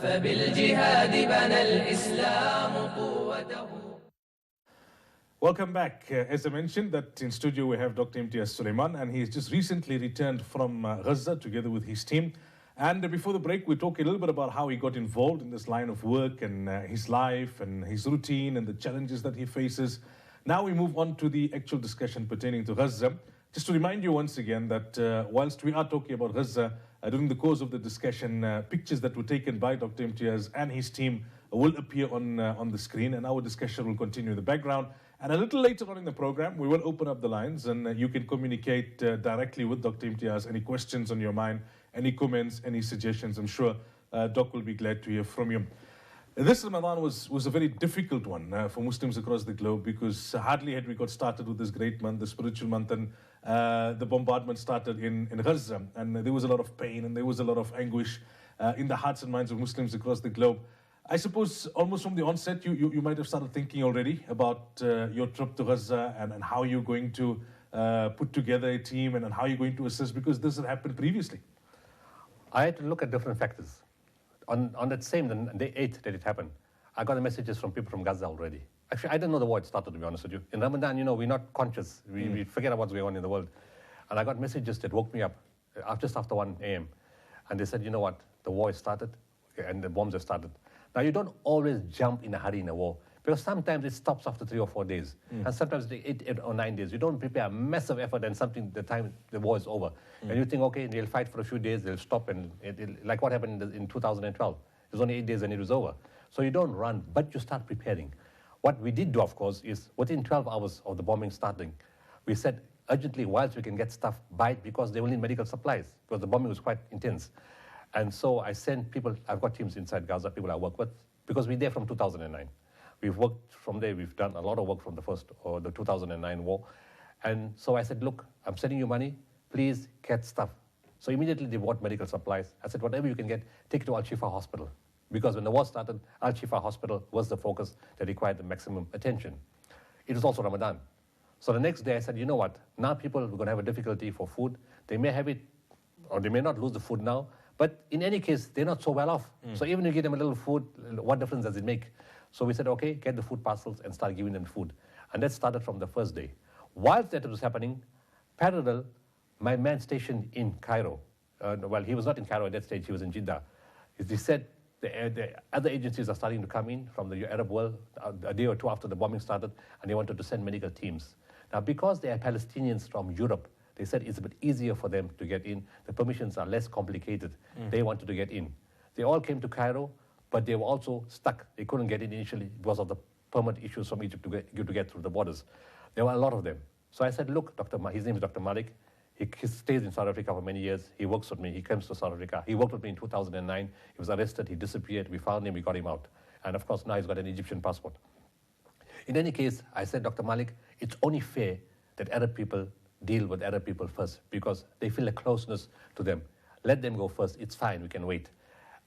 فبالجهاد بنى الإسلام قوته. Welcome back. As I mentioned, that in studio we have Dr. Imtiaz Suleiman, and he's just recently returned from Gaza together with his team. And before the break, we talked a little bit about how he got involved in this line of work and his life and his routine and the challenges that he faces. Now we move on to the actual discussion pertaining to Gaza. Just to remind you once again that whilst we are talking about Gaza, during the course of the discussion, pictures that were taken by Dr. Imtiaz and his team will appear on the screen, and our discussion will continue in the background. And a little later on in the program, we will open up the lines and you can communicate directly with Dr. Imtiaz. Any questions on your mind, any comments, any suggestions, I'm sure Doc will be glad to hear from you. This Ramadan was a very difficult one for Muslims across the globe, because hardly had we got started with this great month, the spiritual month, and the bombardment started in Gaza. And there was a lot of pain and there was a lot of anguish in the hearts and minds of Muslims across the globe. I suppose almost from the onset, you might have started thinking already about your trip to Gaza and how you're going to put together a team and how you're going to assist, because this had happened previously. I had to look at different factors. On that same day 8 that it happened, I got messages from people from Gaza already. Actually, I didn't know the war had started, to be honest with you. In Ramadan, we're not conscious. We forget about what's going on in the world. And I got messages that woke me up just after 1 a.m. And they said, you know what, the war has started and the bombs have started. Now, you don't always jump in a hurry in a war, because sometimes it stops after 3 or 4 days. And sometimes they 8 or 9 days. You don't prepare a massive effort and something the time the war is over. And you think, okay, they'll fight for a few days, they'll stop, and like what happened in 2012. It was only 8 days and it was over. So you don't run, but you start preparing. What we did do, of course, is within 12 hours of the bombing starting, we said urgently, whilst we can get stuff, buy it, because they will need medical supplies, because the bombing was quite intense. And so I sent people, I've got teams inside Gaza, people I work with, because we're there from 2009. We've worked from there, we've done a lot of work from the 2009 war. And so I said, look, I'm sending you money, please get stuff. So immediately they bought medical supplies. I said, whatever you can get, take it to Al-Shifa Hospital. Because when the war started, Al-Shifa Hospital was the focus that required the maximum attention. It was also Ramadan. So the next day I said, you know what, now people are going to have a difficulty for food. They may have it, or they may not lose the food now, but in any case, they're not so well off. So even if you give them a little food, what difference does it make? So we said, okay, get the food parcels and start giving them food. And that started from the first day. Whilst that was happening, parallel, my man stationed in Cairo, well, he was not in Cairo at that stage, he was in Jeddah. He said the other agencies are starting to come in from the Arab world a day or two after the bombing started, and they wanted to send medical teams. Now, because they are Palestinians from Europe, they said it's a bit easier for them to get in. The permissions are less complicated. They wanted to get in. They all came to Cairo, but they were also stuck. They couldn't get in initially because of the permit issues from Egypt to get through the borders. There were a lot of them. So I said, look, his name is Dr. Malik. He stays in South Africa for many years. He works with me. He comes to South Africa. He worked with me in 2009. He was arrested. He disappeared. We found him. We got him out. And of course, now he's got an Egyptian passport. In any case, I said, Dr. Malik, it's only fair that Arab people deal with Arab people first, because they feel a closeness to them. Let them go first. It's fine. We can wait.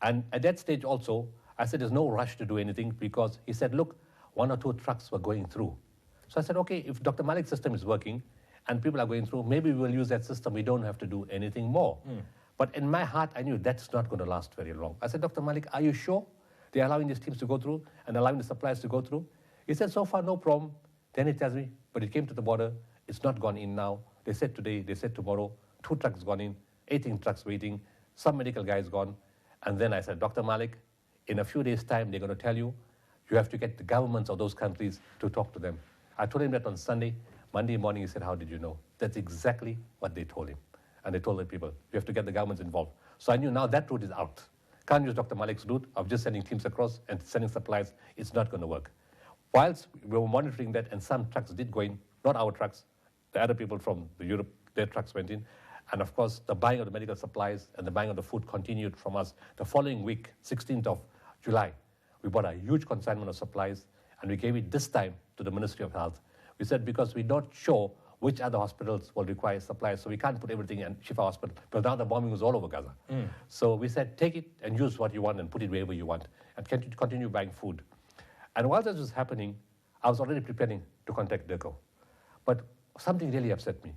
And at that stage also, I said, there's no rush to do anything, because he said, look, 1 or 2 trucks were going through. So I said, okay, if Dr. Malik's system is working and people are going through, maybe we'll use that system. We don't have to do anything more. But in my heart, I knew that's not going to last very long. I said, Dr. Malik, are you sure they're allowing these teams to go through and allowing the supplies to go through? He said, so far, no problem. Then he tells me, but it came to the border. It's not gone in now. They said today, they said tomorrow, 2 trucks gone in, 18 trucks waiting, some medical guys gone. And then I said, Dr. Malik, in a few days' time, they're going to tell you, you have to get the governments of those countries to talk to them. I told him that on Sunday. Monday morning, he said, how did you know? That's exactly what they told him. And they told the people, you have to get the governments involved. So I knew now that route is out. Can't use Dr. Malik's route of just sending teams across and sending supplies. It's not going to work. Whilst we were monitoring that, and some trucks did go in, not our trucks, the other people from Europe, their trucks went in. And of course, the buying of the medical supplies and the buying of the food continued from us. The following week, 16th of July, we bought a huge consignment of supplies, and we gave it this time to the Ministry of Health. We said, because we're not sure which other hospitals will require supplies, so we can't put everything in Shifa Hospital, because now the bombing was all over Gaza. So we said, take it and use what you want and put it wherever you want, and continue buying food. And while this was happening, I was already preparing to contact DECO. But something really upset me.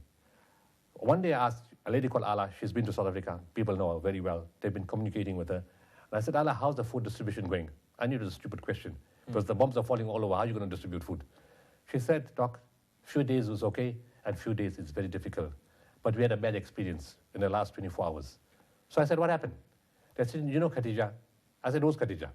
One day I asked a lady called Ala, she's been to South Africa, people know her very well, they've been communicating with her. And I said, Allah, how's the food distribution going? I knew it was a stupid question because the bombs are falling all over. How are you going to distribute food? She said, Doc, few days was okay and few days it's very difficult. But we had a bad experience in the last 24 hours. So I said, what happened? They said, you know Khadija? I said, who's Khadija?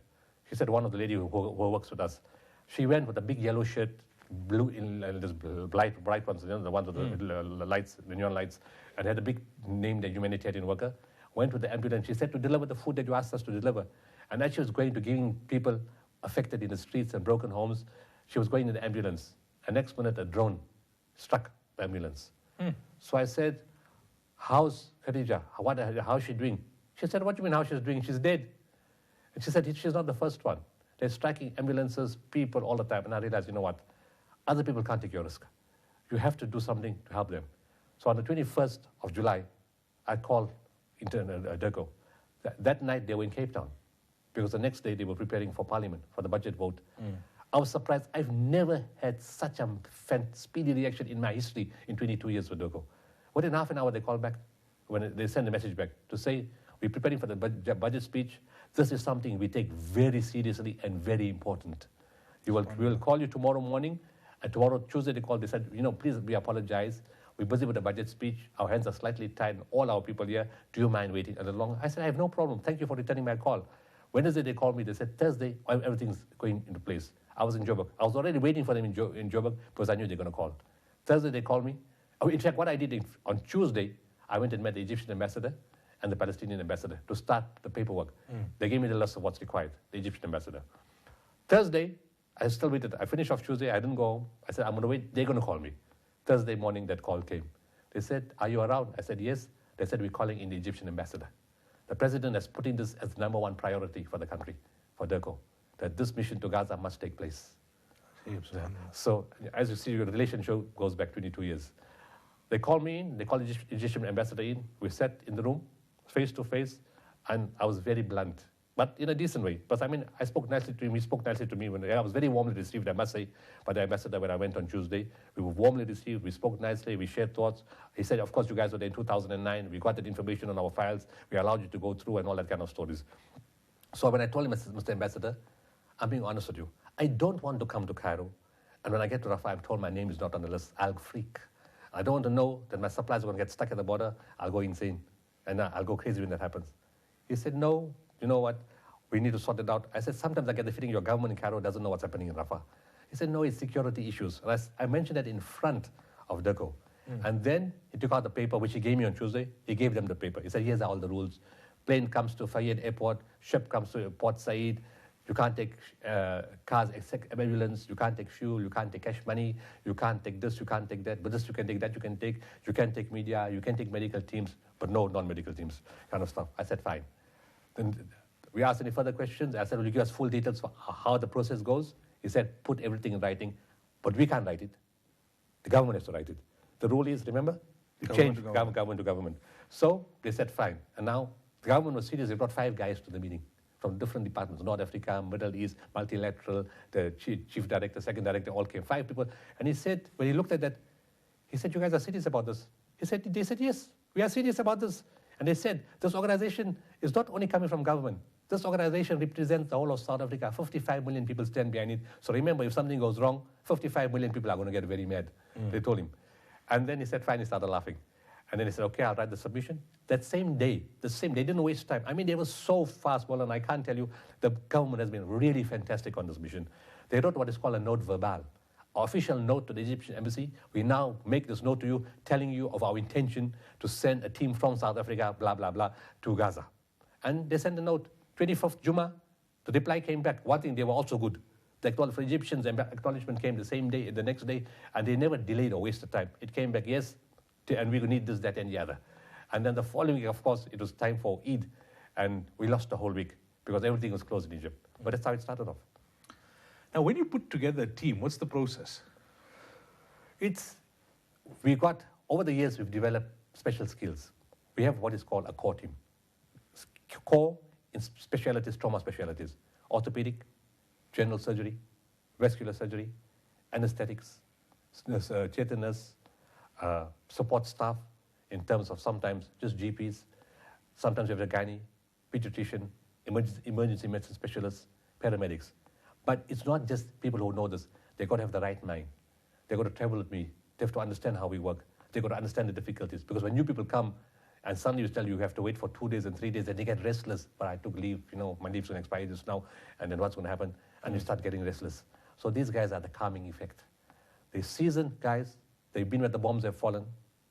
She said, one of the ladies who works with us. She went with a big yellow shirt, blue in this bright ones, the ones with the lights, the neon lights, and had a big name, the humanitarian worker. Went with the ambulance. She said to deliver the food that you asked us to deliver. And as she was going to giving people affected in the streets and broken homes, she was going in the ambulance. And next minute, a drone struck the ambulance. So I said, how's Khadija? How's she doing? She said, what do you mean how she's doing? She's dead. And she said, she's not the first one. They're striking ambulances, people all the time. And I realized, you know what? Other people can't take your risk. You have to do something to help them. So on the 21st of July, I called DERCO. That night, they were in Cape Town because the next day they were preparing for Parliament, for the budget vote. I was surprised. I've never had such a speedy reaction in my history in 22 years with DERCO. Within half an hour, they called back when they sent a message back to say, we're preparing for the budget speech. This is something we take very seriously and very important. We will call you tomorrow morning. And tomorrow, Tuesday, they called. They said, please, we apologize. We're busy with the budget speech. Our hands are slightly tied. All our people here. Do you mind waiting a little longer? I said, I have no problem. Thank you for returning my call. Wednesday, they called me. They said, Thursday, everything's going into place. I was in Joburg. I was already waiting for them in Joburg because I knew they were going to call. Thursday, they called me. In fact, what I did on Tuesday, I went and met the Egyptian ambassador and the Palestinian ambassador to start the paperwork. They gave me the list of what's required, the Egyptian ambassador. Thursday, I still waited. I finished off Tuesday. I didn't go home. I said, I'm going to wait. They're going to call me. Thursday morning, that call came. They said, are you around? I said, yes. They said, we're calling in the Egyptian ambassador. The president is putting this as the number one priority for the country, for DERCO, that this mission to Gaza must take place. So, as you see, the relationship goes back 22 years. They called me in. They called the Egyptian ambassador in. We sat in the room, face to face, and I was very blunt, but in a decent way. But I spoke nicely to him. He spoke nicely to me. I was very warmly received, I must say, by the ambassador when I went on Tuesday. We were warmly received. We spoke nicely. We shared thoughts. He said, of course, you guys were there in 2009. We got that information on our files. We allowed you to go through and all that kind of stories. So when I told him, Mr. Ambassador, I'm being honest with you. I don't want to come to Cairo. And when I get to Rafah, I'm told my name is not on the list. I'll freak. I don't want to know that my supplies are going to get stuck at the border. I'll go insane. And I'll go crazy when that happens. He said, no, you know what? We need to sort it out. I said, sometimes I get the feeling your government in Cairo doesn't know what's happening in Rafah. He said, no, it's security issues. And I mentioned that in front of DERCO. And then he took out the paper, which he gave me on Tuesday. He gave them the paper. He said, here's all the rules. Plane comes to Fayed Airport. Ship comes to Port Said. You can't take cars except ambulance. You can't take fuel. You can't take cash money. You can't take this. You can't take that. But this you can take, that you can take. You can take media. You can take medical teams, but no non-medical teams kind of stuff. I said, fine. Then we asked any further questions. I said, will you give us full details for how the process goes? He said, put everything in writing, but we can't write it. The government has to write it. The rule is, remember, you change government to government. So they said, fine. And now the government was serious. They brought 5 guys to the meeting from different departments, North Africa, Middle East, multilateral, the chief director, second director, all came, 5 people. And he said, when he looked at that, he said, you guys are serious about this? They said, yes, we are serious about this. And they said, this organization is not only coming from government. This organization represents the whole of South Africa. 55 million people stand behind it. So remember, if something goes wrong, 55 million people are going to get very mad. They told him. And then he said, fine, he started laughing. And then he said, okay, I'll write the submission. That same day, they didn't waste time. They were so fast, and I can't tell you, the government has been really fantastic on this mission. They wrote what is called a note verbal, official note to the Egyptian embassy. We now make this note to you, telling you of our intention to send a team from South Africa, blah, blah, blah, to Gaza. And they sent a note. 25th Juma, the reply came back. One thing, they were also good. The Egyptians' acknowledgement came the same day, the next day, and they never delayed or wasted time. It came back, yes, and we need this, that, and the other. And then the following week, of course, it was time for Eid, and we lost the whole week because everything was closed in Egypt. But that's how it started off. Now, when you put together a team, what's the process? Over the years, we've developed special skills. We have what is called a core team. Core in specialties, trauma specialties, orthopedic, general surgery, vascular surgery, anesthetics, theatre nurse, support staff in terms of sometimes just GPs, sometimes we have a gynae, pediatrician, emergency medicine specialists, paramedics. But it's not just people who know this. They've got to have the right mind. They've got to travel with me. They have to understand how we work. They've got to understand the difficulties. Because when new people come and suddenly you tell you have to wait for 2 days and 3 days, and they get restless. But I took leave, my leave's going to expire just now, and then what's going to happen? And you start getting restless. So these guys are the calming effect. They're seasoned guys. They've been where the bombs have fallen.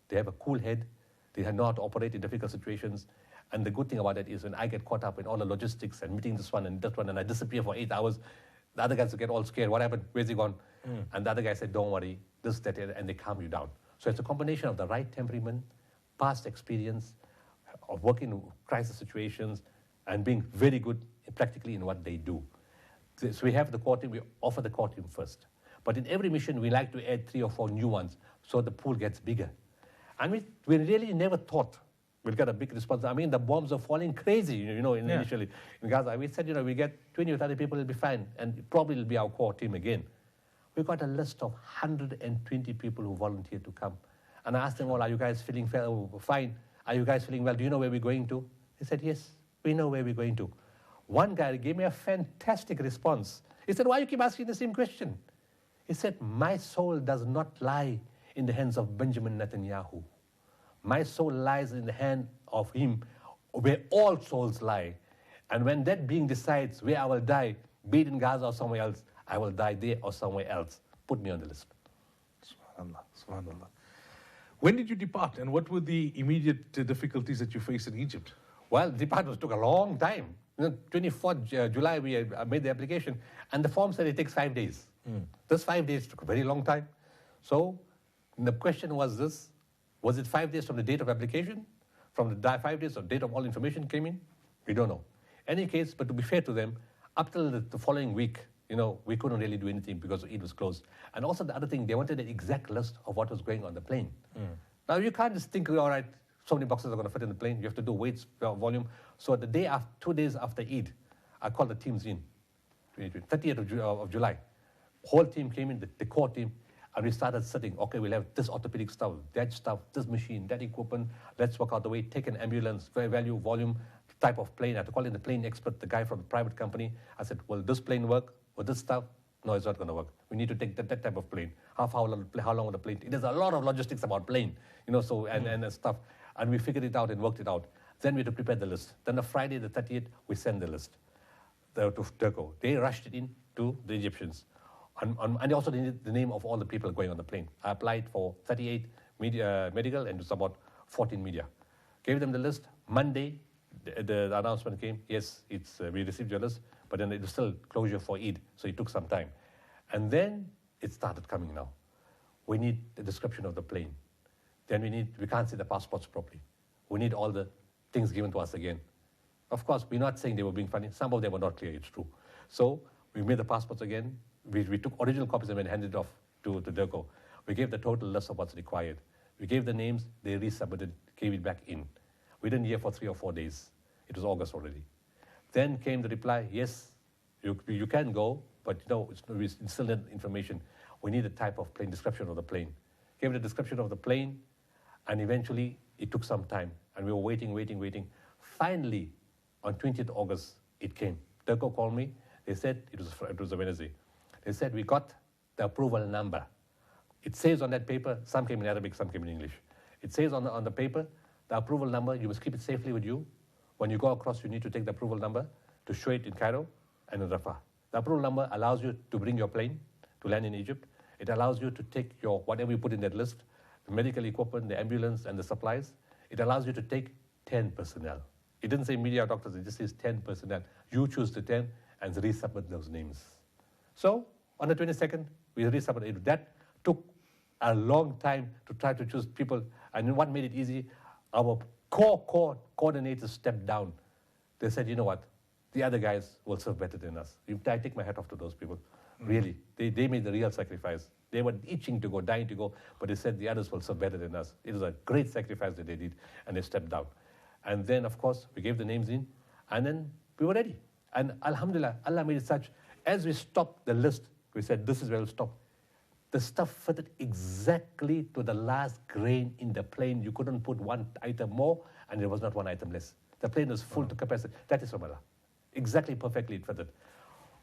They have a cool head. They know how to operate in difficult situations. And the good thing about it is when I get caught up in all the logistics and meeting this one and that one, and I disappear for 8 hours, the other guys get all scared. What happened? Where's he gone? And the other guy said, don't worry, this, that, and they calm you down. So it's a combination of the right temperament, past experience, of working in crisis situations, and being very good practically in what they do. So we have the core team, we offer the core team first. But in every mission, we like to add 3 or 4 new ones so the pool gets bigger. And we really never thought we'll get a big response. I mean, the bombs are falling crazy, initially in Gaza. We said, we get 20 or 30 people, it'll be fine. And probably it'll be our core team again. We got a list of 120 people who volunteered to come. And I asked them all, are you guys feeling fine? Are you guys feeling well? Do you know where we're going to? They said, yes, we know where we're going to. One guy gave me a fantastic response. He said, why you keep asking the same question? He said, my soul does not lie in the hands of Benjamin Netanyahu. My soul lies in the hand of him where all souls lie. And when that being decides where I will die, be it in Gaza or somewhere else, I will die there or somewhere else. Put me on the list. SubhanAllah, SubhanAllah. When did you depart, and what were the immediate difficulties that you faced in Egypt? Well, department took a long time. 24th July, we made the application, and the form said it takes 5 days. This 5 days took a very long time. So the question was this: was it 5 days from the date of application? From the 5 days of date of all information came in? We don't know. Any case, but to be fair to them, up till the following week, we couldn't really do anything because Eid was closed. And also the other thing, they wanted an exact list of what was going on the plane. Now you can't just think, all right, so many boxes are going to fit in the plane. You have to do weights, volume. So the day after, 2 days after Eid, I called the teams in, 30th of July. Whole team came in, the core team, and we started sitting. Okay, we'll have this orthopedic stuff, that stuff, this machine, that equipment. Let's work out the way, take an ambulance, value, volume, type of plane. I had to call in the plane expert, the guy from the private company. I said, will this plane work? Will this stuff? No, it's not going to work. We need to take that type of plane. How long will the plane take? There's a lot of logistics about plane, and stuff. And we figured it out and worked it out. Then we had to prepare the list. Then on Friday, the 30th, we sent the list to Turco. They rushed it in to the Egyptians. And they also needed the name of all the people going on the plane. I applied for 38 medical, and it was about 14 media. Gave them the list. Monday, the announcement came. Yes, we received your list, but then it was still closure for Eid, so it took some time. And then it started coming now. We need the description of the plane. Then we can't see the passports properly. We need all the things given to us again. Of course, we're not saying they were being funny. Some of them were not clear, it's true. So we made the passports again. We took original copies and handed it off to DERCO. We gave the total list of what's required. We gave the names, they resubmitted, gave it back in. We didn't hear for 3 or 4 days. It was August already. Then came the reply, yes, you can go, but we still need information. We need a type of plane, description of the plane. Gave the description of the plane, and eventually it took some time. And we were waiting. Finally, on 20th August, it came. DERCO called me. They said, it was a Wednesday. They said, we got the approval number. It says on that paper, some came in Arabic, some came in English. It says on the paper, the approval number, you must keep it safely with you. When you go across, you need to take the approval number to show it in Cairo and in Rafah. The approval number allows you to bring your plane to land in Egypt. It allows you to take whatever you put in that list, the medical equipment, the ambulance, and the supplies. It allows you to take 10 personnel. It didn't say media doctors, it just says 10 personnel. You choose the 10 and resubmit those names. So on the 22nd, we resubmitted. That took a long time to try to choose people. And what made it easy? Our core coordinators stepped down. They said, you know what? The other guys will serve better than us. I take my hat off to those people. Really. They made the real sacrifice. They were itching to go, dying to go, but they said the others will serve better than us. It was a great sacrifice that they did, and they stepped down. And then, of course, we gave the names in, and then we were ready. And alhamdulillah, Allah made it such, as we stopped the list, we said, this is where we'll stop. The stuff fitted exactly to the last grain in the plane. You couldn't put one item more, and there was not one item less. The plane was full to capacity. That is from Allah. Exactly, perfectly it fitted.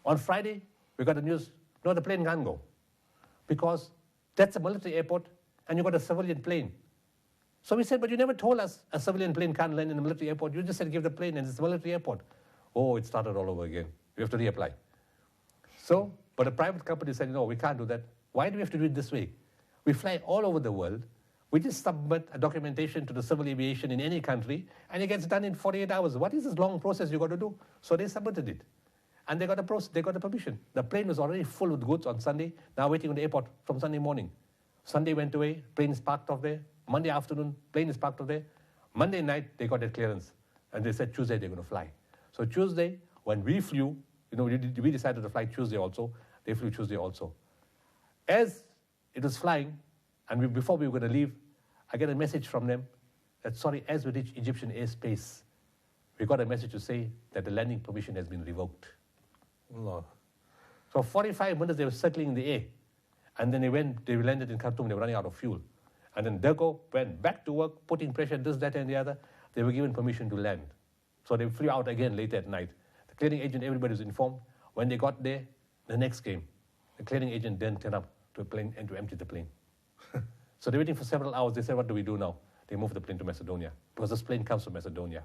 On Friday, we got the news, no, the plane can't go because that's a military airport and you got a civilian plane. So we said, but you never told us a civilian plane can't land in a military airport. You just said give the plane and it's a military airport. Oh, it started all over again. We have to reapply. So, but a private company said, no, we can't do that. Why do we have to do it this way? We fly all over the world. We just submit a documentation to the civil aviation in any country, and it gets done in 48 hours. What is this long process you got to do? So they submitted it. And they got the permission. The plane was already full with goods on Sunday, now waiting on the airport from Sunday morning. Sunday went away, plane is parked off there. Monday afternoon, plane is parked off there. Monday night, they got their clearance. And they said Tuesday they're going to fly. So Tuesday, when we flew, we decided to fly Tuesday also. They flew Tuesday also. As it was flying, and before we were going to leave, I get a message from them that, sorry, as we reach Egyptian airspace, we got a message to say that the landing permission has been revoked. Allah. So 45 minutes they were circling in the air. And then they landed in Khartoum, they were running out of fuel. And then Dergo went back to work, putting pressure, this, that, and the other. They were given permission to land. So they flew out again late at night. The clearing agent, everybody was informed. When they got there, the next game, the clearing agent then turned up to a plane and to empty the plane. So they're waiting for several hours. They said, what do we do now? They moved the plane to Macedonia because this plane comes from Macedonia.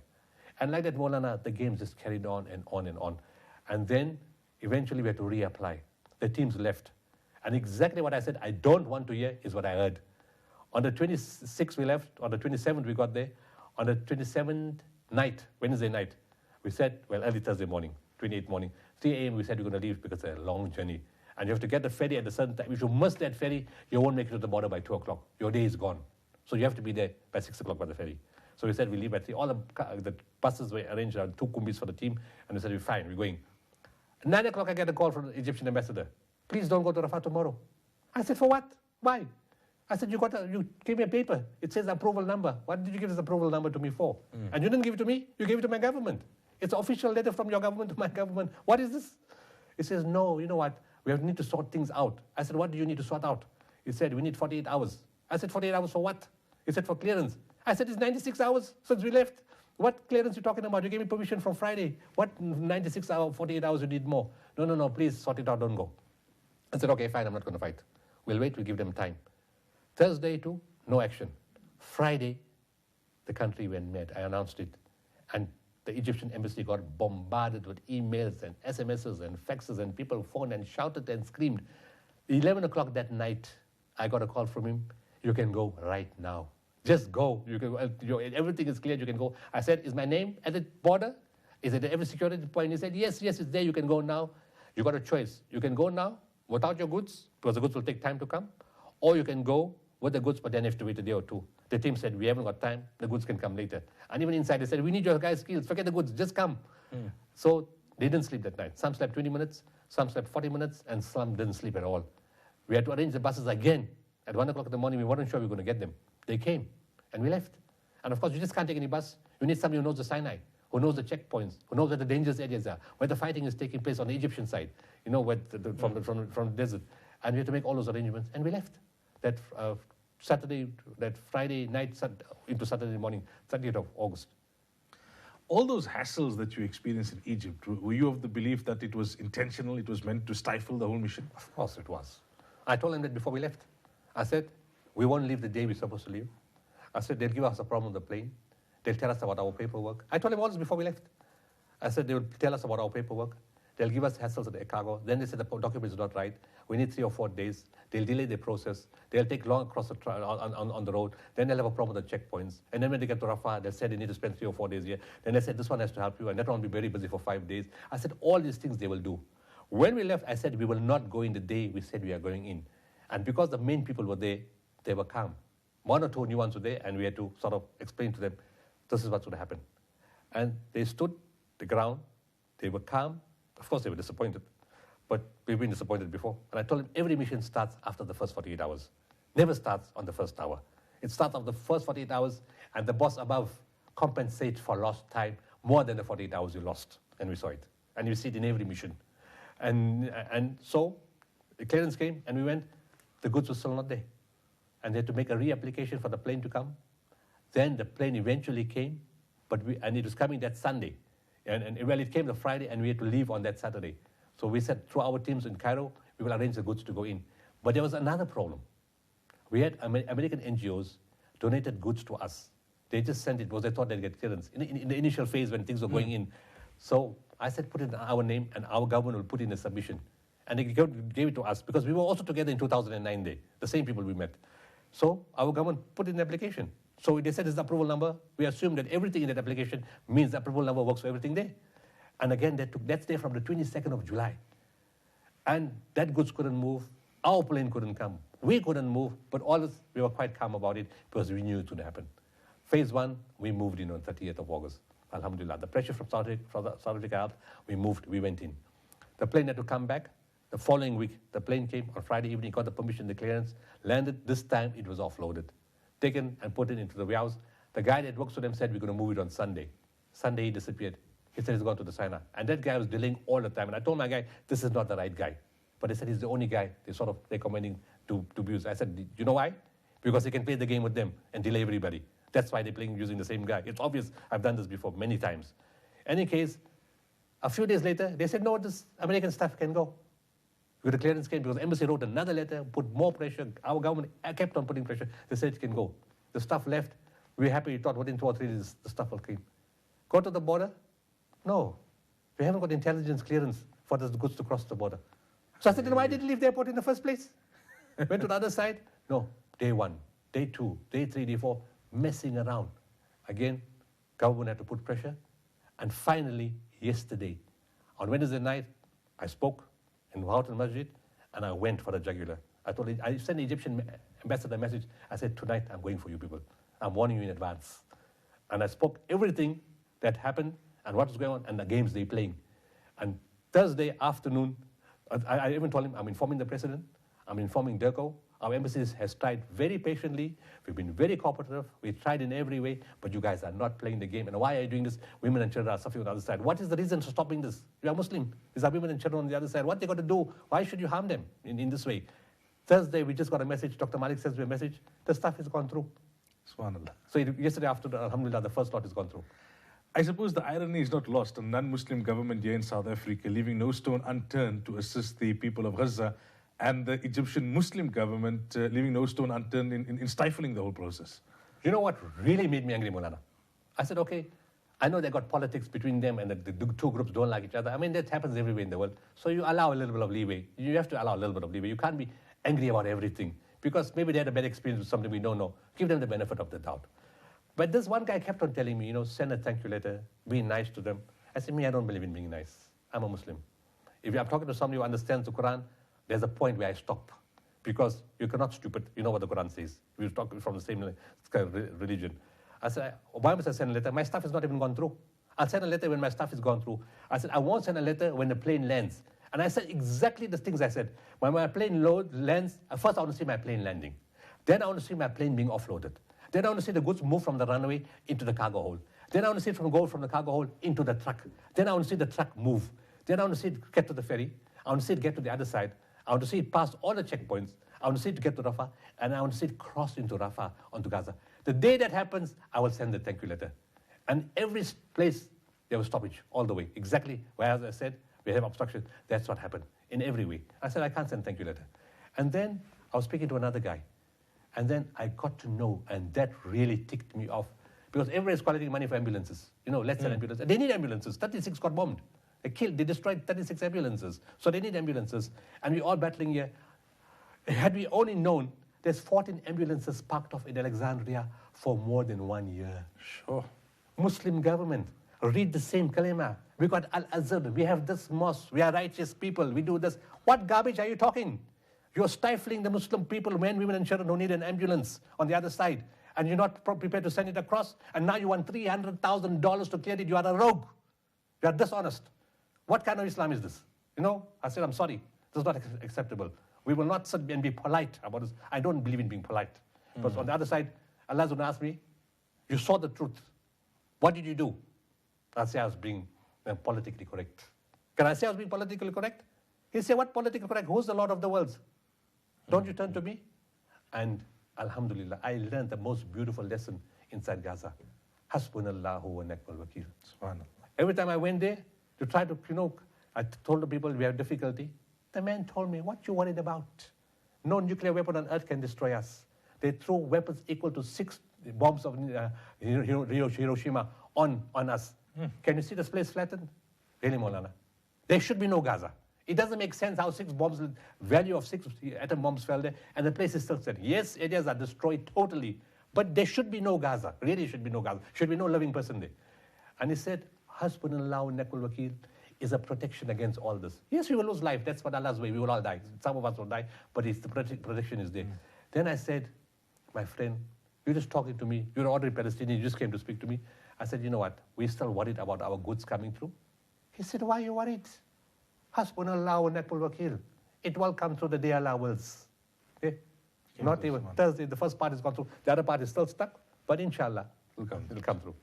And like that, Maulana, the games just carried on and on and on. And then eventually we had to reapply. The teams left. And exactly what I said I don't want to hear is what I heard. On the 26th we left. On the 27th we got there. On the 27th night, Wednesday night, we said, well, early Thursday morning, 28th morning, 3 a.m. we said we're going to leave because it's a long journey. And you have to get the ferry at a certain time. If you miss that ferry, you won't make it to the border by 2 o'clock. Your day is gone. So you have to be there by 6 o'clock by the ferry. So we said we leave by 3. All the buses were arranged around 2 kumbis for the team. And we said, we're fine, we're going. At 9 o'clock, I get a call from the Egyptian ambassador. Please don't go to Ravat tomorrow. I said, for what? Why? I said, you gave me a paper. It says approval number. What did you give this approval number to me for? And you didn't give it to me. You gave it to my government. It's an official letter from your government to my government. What is this? It says, no, you know what? We need to sort things out. I said, what do you need to sort out? He said, we need 48 hours. I said, 48 hours for what? He said, for clearance. I said, it's 96 hours since we left. What clearance are you talking about? You gave me permission from Friday. What 96 hours, 48 hours you need more? No, please sort it out, don't go. I said, okay, fine, I'm not going to fight. We'll wait, we'll give them time. Thursday too, no action. Friday, the country went mad. I announced it. And the Egyptian embassy got bombarded with emails and SMSs and faxes, and people phoned and shouted and screamed. 11 o'clock that night, I got a call from him. You can go right now. Just go. You can. Everything is clear. You can go. I said, is my name at the border? Is it at every security point? He said, yes, it's there. You can go now. You got a choice. You can go now without your goods, because the goods will take time to come, or you can go with the goods, but then you have to wait a day or two. The team said, we haven't got time. The goods can come later. And even inside, they said, we need your guys' skills. Forget the goods. Just come. So they didn't sleep that night. Some slept 20 minutes, some slept 40 minutes, and some didn't sleep at all. We had to arrange the buses again. At 1 o'clock in the morning, we weren't sure we were going to get them. They came, and we left. And of course, you just can't take any bus. You need somebody who knows the Sinai, who knows the checkpoints, who knows where the dangerous areas are, where the fighting is taking place on the Egyptian side, where from the desert. And we had to make all those arrangements, and we left. That Friday night into Saturday morning, 30th of August. All those hassles that you experienced in Egypt, were you of the belief that it was intentional, it was meant to stifle the whole mission? Of course it was. I told them that before we left. I said, we won't leave the day we're supposed to leave. I said, they'll give us a problem on the plane. They'll tell us about our paperwork. I told them all this before we left. I said, they will tell us about our paperwork. They'll give us hassles at the cargo. Then they said the document is not right. We need 3 or 4 days. They'll delay the process. They'll take long across on the road. Then they'll have a problem with the checkpoints. And then when they get to Rafah, they said they need to spend 3 or 4 days here. Then they said this one has to help you, and that one will be very busy for 5 days. I said all these things they will do. When we left, I said we will not go in the day we said we are going in. And because the main people were there, they were calm. 1 or 2 new ones were there, and we had to sort of explain to them, this is what's going to happen. And they stood the ground. They were calm. Of course, they were disappointed. But we've been disappointed before. And I told them every mission starts after the first 48 hours. Never starts on the first hour. It starts after the first 48 hours, and the boss above compensates for lost time more than the 48 hours you lost. And we saw it. And you see it in every mission. And so the clearance came, and we went. The goods were still not there. And they had to make a reapplication for the plane to come. Then the plane eventually came, and it was coming that Sunday. And well, it came the Friday, and we had to leave on that Saturday. So we said, through our teams in Cairo, we will arrange the goods to go in. But there was another problem. We had American NGOs donated goods to us. They just sent it because they thought they'd get clearance in the initial phase when things were going in. So I said, put it in our name, and our government will put in a submission. And they gave it to us because we were also together in 2009 day, the same people we met. So our government put in an application. So they said it's the approval number. We assume that everything in that application means the approval number works for everything there. And again, that's there from the 22nd of July. And that goods couldn't move. Our plane couldn't come. We couldn't move, but all this, we were quite calm about it because we knew it would happen. Phase 1, we moved in on 30th of August. Alhamdulillah. The pressure from South Africa out, we moved, we went in. The plane had to come back. The following week, the plane came on Friday evening, got the permission, the clearance, landed. This time, it was offloaded. Taken and put it into the warehouse. The guy that works for them said, we're going to move it on Sunday. Sunday, he disappeared. He said he's gone to the Sinai. And that guy was delaying all the time. And I told my guy, this is not the right guy. But they said he's the only guy they're sort of recommending to use. I said, you know why? Because he can play the game with them and delay everybody. That's why they're playing using the same guy. It's obvious. I've done this before many times. Any case, a few days later, they said, no, this American stuff can go. The clearance came because the embassy wrote another letter, put more pressure. Our government kept on putting pressure. They said it can go. The stuff left. We were happy. We thought within 2 or 3 days the stuff will come. Go to the border? No. We haven't got intelligence clearance for the goods to cross the border. So I said, then why did you leave the airport in the first place? Went to the other side? No. Day 1, day 2, day 3, day 4, messing around. Again, government had to put pressure. And finally, yesterday, on Wednesday night, I spoke in Ravat Masjid, and I went for the jugular. I sent the Egyptian ambassador a message. I said, tonight I'm going for you people. I'm warning you in advance. And I spoke everything that happened and what was going on and the games they're playing. And Thursday afternoon, I even told him, I'm informing the president, I'm informing Durko. Our embassy has tried very patiently. We've been very cooperative. We've tried in every way, but you guys are not playing the game. And why are you doing this? Women and children are suffering on the other side. What is the reason for stopping this? You are Muslim. These are women and children on the other side. What they got to do? Why should you harm them in this way? Thursday, we just got a message. Dr. Malik sends me a message. The stuff has gone through. Subhanallah. So yesterday afternoon, alhamdulillah, the first lot has gone through. I suppose the irony is not lost. A non-Muslim government here in South Africa leaving no stone unturned to assist the people of Gaza, and the Egyptian Muslim government leaving no stone unturned in stifling the whole process. You know what really made me angry, Molana? I said, okay, I know they got politics between them and the two groups don't like each other. I mean, that happens everywhere in the world. So you allow a little bit of leeway. You have to allow a little bit of leeway. You can't be angry about everything because maybe they had a bad experience with something we don't know. Give them the benefit of the doubt. But this one guy kept on telling me, send a thank you letter, be nice to them. I said, I don't believe in being nice. I'm a Muslim. If I'm talking to somebody who understands the Quran, there's a point where I stop. Because you cannot stupid. You know what the Quran says. We're talking from the same religion. I said, why must I send a letter? My stuff has not even gone through. I'll send a letter when my stuff is gone through. I said, I won't send a letter when the plane lands. And I said exactly the things I said. When my plane lands, first I want to see my plane landing. Then I want to see my plane being offloaded. Then I want to see the goods move from the runway into the cargo hold. Then I want to see it go from the cargo hold into the truck. Then I want to see the truck move. Then I want to see it get to the ferry. I want to see it get to the other side. I want to see it pass all the checkpoints. I want to see it get to Rafah. And I want to see it cross into Rafah, onto Gaza. The day that happens, I will send the thank you letter. And every place, there was stoppage all the way. Exactly where, as I said, we have obstruction. That's what happened in every way. I said, I can't send thank you letter. And then I was speaking to another guy. And then I got to know, and that really ticked me off. Because everybody's collecting money for ambulances. Let's send ambulances. They need ambulances. 36 got bombed. They destroyed 36 ambulances. So they need ambulances. And we're all battling here. Had we only known, there's 14 ambulances parked off in Alexandria for more than 1 year. Sure. Muslim government, read the same kalima. We got Al-Azhar, we have this mosque, we are righteous people, we do this. What garbage are you talking? You're stifling the Muslim people, men, women, and children who need an ambulance on the other side. And you're not prepared to send it across. And now you want $300,000 to clear it. You are a rogue. You are dishonest. What kind of Islam is this? I said, I'm sorry. This is not acceptable. We will not sit and be polite about this. I don't believe in being polite. Because on the other side, Allah's going to ask me, you saw the truth. What did you do? I'll say I was being politically correct. Can I say I was being politically correct? He said, what politically correct? Who's the Lord of the worlds? Don't you turn to me? And alhamdulillah, I learned the most beautiful lesson inside Gaza. Hasbunallahu wa ni'mal wakeel. Subhanallah. Every time I went there to try to, I told the people we have difficulty. The man told me, what you worried about? No nuclear weapon on earth can destroy us. They throw weapons equal to 6 bombs of Hiroshima on us. Can you see this place flattened? Really, Maulana. There should be no Gaza. It doesn't make sense how 6 bombs, value of 6 atom bombs fell there, and the place is still standing. Yes, areas are destroyed totally, but there should be no Gaza. Really should be no Gaza. Should be no living person there. And he said, Hasbunallah wa ni'mal wakeel is a protection against all this. Yes, we will lose life. That's what Allah's way. We will all die. Some of us will die, but it's the protection is there. Then I said, my friend, you're just talking to me. You're an ordinary Palestinian. You just came to speak to me. I said, you know what? We're still worried about our goods coming through. He said, why are you worried? Hasbunallah wa ni'mal wakeel. It will come through the day Allah wills. Okay? Not even Thursday. The first part is gone through. The other part is still stuck. But inshallah, it'll come through.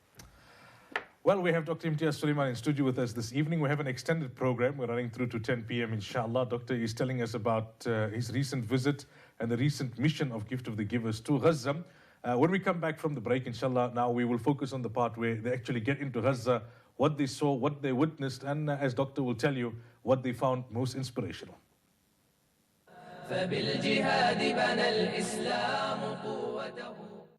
Well, we have Dr. Imtiaz Sooliman in studio with us this evening. We have an extended program. We're running through to 10 p.m. inshallah. Doctor is telling us about his recent visit and the recent mission of Gift of the Givers to Gaza. When we come back from the break, inshallah, now we will focus on the part where they actually get into Gaza, what they saw, what they witnessed, and as Doctor will tell you, what they found most inspirational. فبالجهاد بنى الإسلام قوته